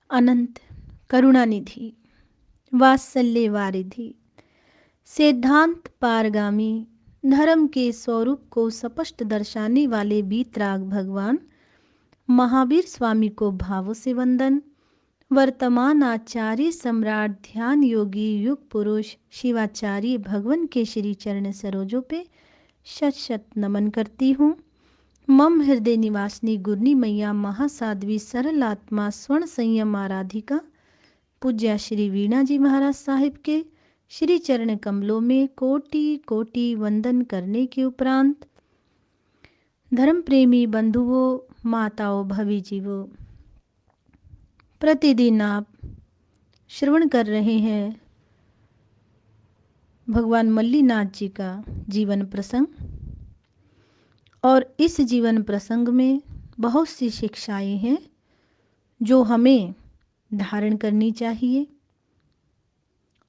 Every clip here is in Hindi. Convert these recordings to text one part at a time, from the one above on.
अनंत करुणानिधि, वात्सल्य वारिधि, सिद्धांत पारगामी, धर्म के स्वरूप को स्पष्ट दर्शाने वाले वीतराग भगवान महावीर स्वामी को भावों से वंदन। वर्तमान आचार्य सम्राट ध्यान योगी युग पुरुष शिवाचार्य भगवान के श्री चरण सरोजों पे शत शत नमन करती हूँ। मम हृदय निवासिनी गुरनी मैया महासाध्वी सरल आत्मा स्वर्ण संयम आराधिका पूज्या श्री वीणा जी महाराज साहिब के श्री चरण कमलों में कोटि कोटि वंदन करने के उपरांत धर्म प्रेमी बंधुओं, माताओं, भवी जीवों, प्रतिदिन आप श्रवण कर रहे हैं भगवान मल्लीनाथ जी का जीवन प्रसंग। और इस जीवन प्रसंग में बहुत सी शिक्षाएं हैं जो हमें धारण करनी चाहिए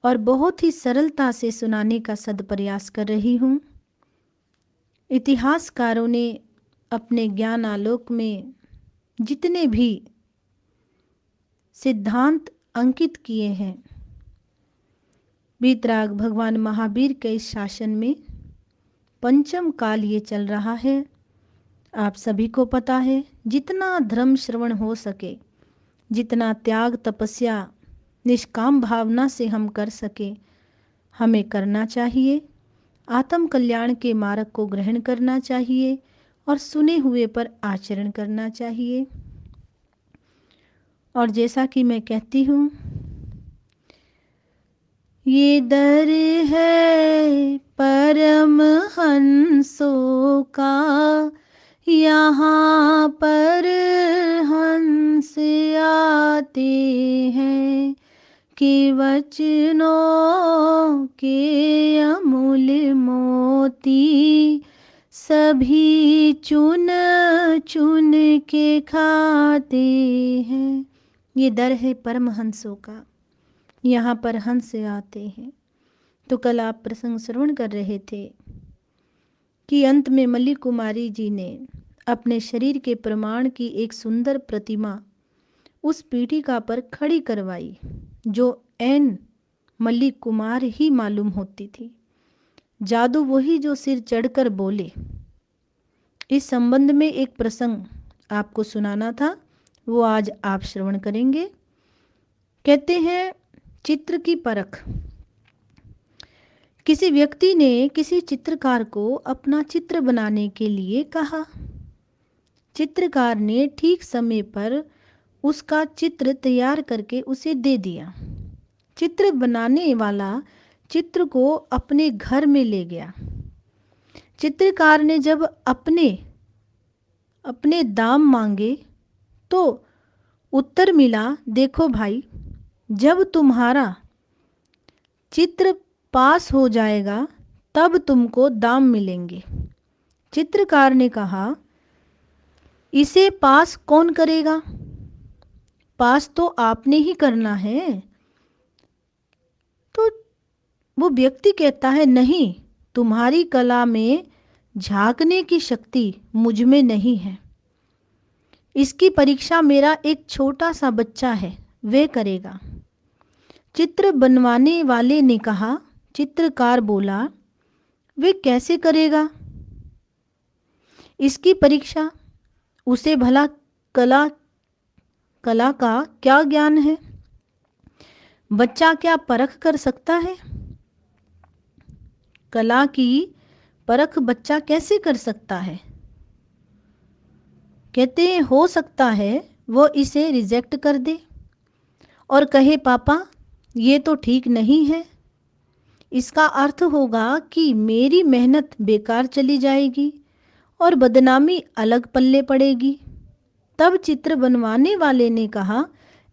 और बहुत ही सरलता से सुनाने का सदप्रयास कर रही हूँ। इतिहासकारों ने अपने ज्ञान आलोक में जितने भी सिद्धांत अंकित किए हैं, वीतराग भगवान महावीर के इस शासन में पंचम काल ये चल रहा है। आप सभी को पता है, जितना धर्म श्रवण हो सके, जितना त्याग तपस्या निष्काम भावना से हम कर सके, हमें करना चाहिए। आत्म कल्याण के मार्ग को ग्रहण करना चाहिए और सुने हुए पर आचरण करना चाहिए। और जैसा कि मैं कहती हूँ, ये दर है परम हंसों का, यहाँ पर हंस आते हैं कि वचनों के अमूल्य मोती सभी चुन चुन के खाते हैं। ये दर है परम हंसों का, यहाँ पर हंस आते हैं। तो कल आप प्रसंग श्रवण कर रहे थे कि अंत में मल्ली कुमारी जी ने अपने शरीर के प्रमाण की एक सुंदर प्रतिमा उस पीठिका पर खड़ी करवाई जो ऐन मल्ली कुमार ही मालूम होती थी। जादू वही जो सिर चढ़कर बोले। इस संबंध में एक प्रसंग आपको सुनाना था, वो आज आप श्रवण करेंगे। कहते हैं, चित्र की परख। किसी व्यक्ति ने किसी चित्रकार को अपना चित्र बनाने के लिए कहा। चित्रकार ने ठीक समय पर उसका चित्र तैयार करके उसे दे दिया। चित्र बनाने वाला चित्र को अपने घर में ले गया। चित्रकार ने जब अपने दाम मांगे तो उत्तर मिला, देखो भाई, जब तुम्हारा चित्र पास हो जाएगा तब तुमको दाम मिलेंगे। चित्रकार ने कहा, इसे पास कौन करेगा? पास तो आपने ही करना है। तो वो व्यक्ति कहता है, नहीं, तुम्हारी कला में झांकने की शक्ति मुझ में नहीं है। इसकी परीक्षा मेरा एक छोटा सा बच्चा है, वे करेगा। चित्र बनवाने वाले ने कहा। चित्रकार बोला, वे कैसे करेगा? इसकी परीक्षा उसे भला कला का क्या ज्ञान है? बच्चा क्या परख कर सकता है? कला की परख बच्चा कैसे कर सकता है? कहते हैं, हो सकता है वो इसे रिजेक्ट कर दे और कहे, पापा ये तो ठीक नहीं है। इसका अर्थ होगा कि मेरी मेहनत बेकार चली जाएगी और बदनामी अलग पल्ले पड़ेगी। तब चित्र बनवाने वाले ने कहा,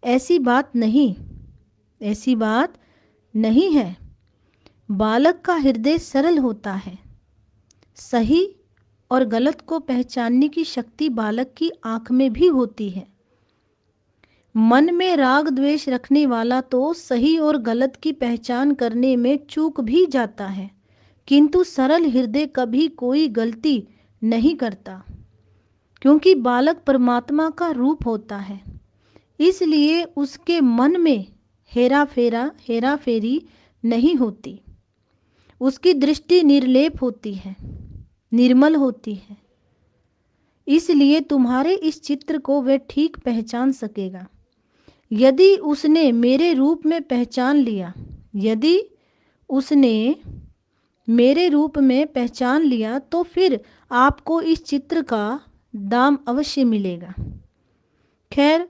ऐसी बात नहीं है। बालक का हृदय सरल होता है। सही और गलत को पहचानने की शक्ति बालक की आंख में भी होती है। मन में राग द्वेष रखने वाला तो सही और गलत की पहचान करने में चूक भी जाता है, किंतु सरल हृदय कभी कोई गलती नहीं करता, क्योंकि बालक परमात्मा का रूप होता है। इसलिए उसके मन में हेरा फेरी नहीं होती। उसकी दृष्टि निर्लेप होती है, निर्मल होती है। इसलिए तुम्हारे इस चित्र को वह ठीक पहचान सकेगा। यदि उसने मेरे रूप में पहचान लिया, यदि उसने मेरे रूप में पहचान लिया, तो फिर आपको इस चित्र का दाम अवश्य मिलेगा। खैर,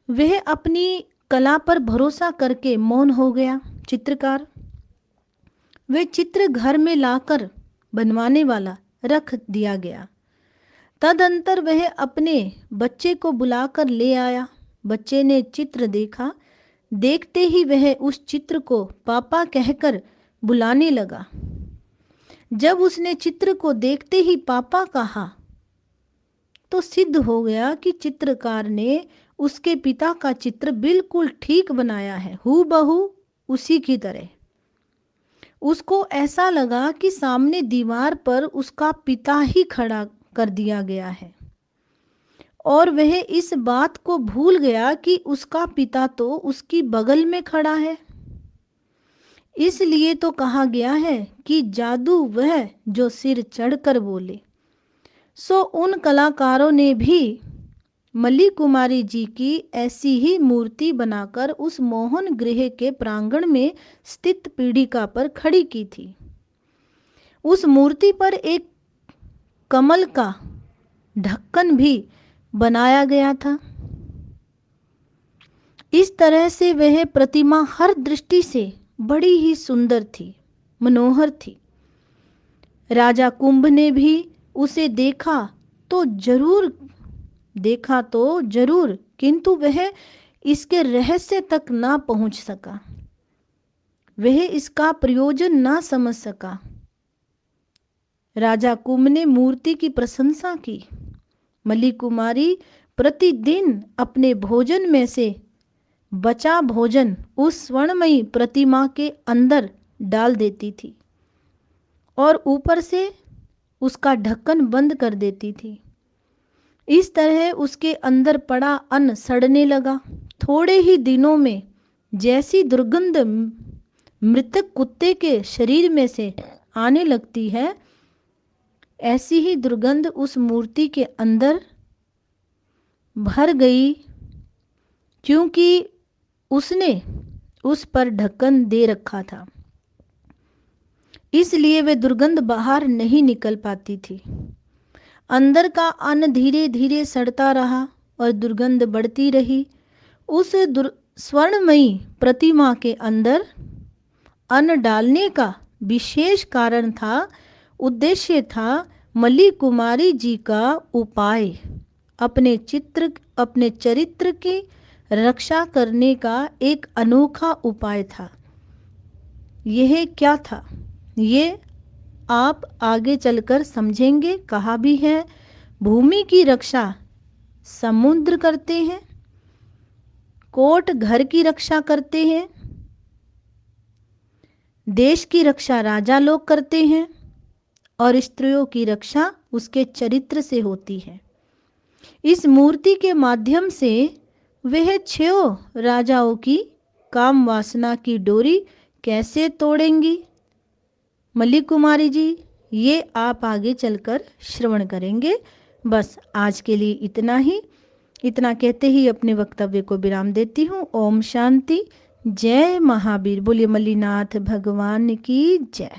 वह अपनी कला पर भरोसा करके मौन हो गया। चित्रकार वह चित्र घर में लाकर बनवाने वाला रख दिया गया। तदंतर वह अपने बच्चे को बुलाकर ले आया। बच्चे ने चित्र देखा। देखते ही वह उस चित्र को पापा कहकर बुलाने लगा। जब उसने चित्र को देखते ही पापा कहा तो सिद्ध हो गया कि चित्रकार ने उसके पिता का चित्र बिल्कुल ठीक बनाया है, हूबहू उसी की तरह। उसको ऐसा लगा कि सामने दीवार पर उसका पिता ही खड़ा कर दिया गया है, और वह इस बात को भूल गया कि उसका पिता तो उसकी बगल में खड़ा है। इसलिए तो कहा गया है कि जादू वह जो सिर चढ़कर बोले। सो उन कलाकारों ने भी मल्ली कुमारी जी की ऐसी ही मूर्ति बनाकर उस मोहन गृह के प्रांगण में स्थित पीढ़िका पर खड़ी की थी। उस मूर्ति पर एक कमल का ढक्कन भी बनाया गया था। इस तरह से वह प्रतिमा हर दृष्टि से बड़ी ही सुंदर थी, मनोहर थी। राजा कुंभ ने भी उसे देखा तो जरूर, किंतु वह इसके रहस्य तक ना पहुंच सका। वह इसका प्रयोजन ना समझ सका। राजा कुंभ ने मूर्ति की प्रशंसा की। मल्ली कुमारी प्रतिदिन अपने भोजन में से बचा भोजन उस स्वर्णमयी प्रतिमा के अंदर डाल देती थी और ऊपर से उसका ढक्कन बंद कर देती थी। इस तरह उसके अंदर पड़ा अन्न सड़ने लगा। थोड़े ही दिनों में जैसी दुर्गंध मृतक कुत्ते के शरीर में से आने लगती है, ऐसी ही दुर्गंध उस मूर्ति के अंदर भर गई, क्योंकि उसने उस पर ढक्कन दे रखा था। इसलिए वे दुर्गंध बाहर नहीं निकल पाती थी। अंदर का अन्न धीरे धीरे सड़ता रहा और दुर्गंध बढ़ती रही। उस स्वर्णमयी प्रतिमा के अंदर अन्न डालने का विशेष कारण था, उद्देश्य था मल्ली कुमारी जी का उपाय, अपने चरित्र की रक्षा करने का एक अनोखा उपाय था। यह क्या था, ये आप आगे चलकर समझेंगे। कहा भी है, भूमि की रक्षा समुद्र करते हैं, कोट घर की रक्षा करते हैं, देश की रक्षा राजा लोग करते हैं, और स्त्रियों की रक्षा उसके चरित्र से होती है। इस मूर्ति के माध्यम से वह 6 राजाओं की काम वासना की डोरी कैसे तोड़ेंगी मल्ली कुमारी जी, ये आप आगे चलकर श्रवण करेंगे। बस आज के लिए इतना ही। इतना कहते ही अपने वक्तव्य को विराम देती हूँ। ओम शांति। जय महावीर। बोलिए मल्लीनाथ भगवान की जय।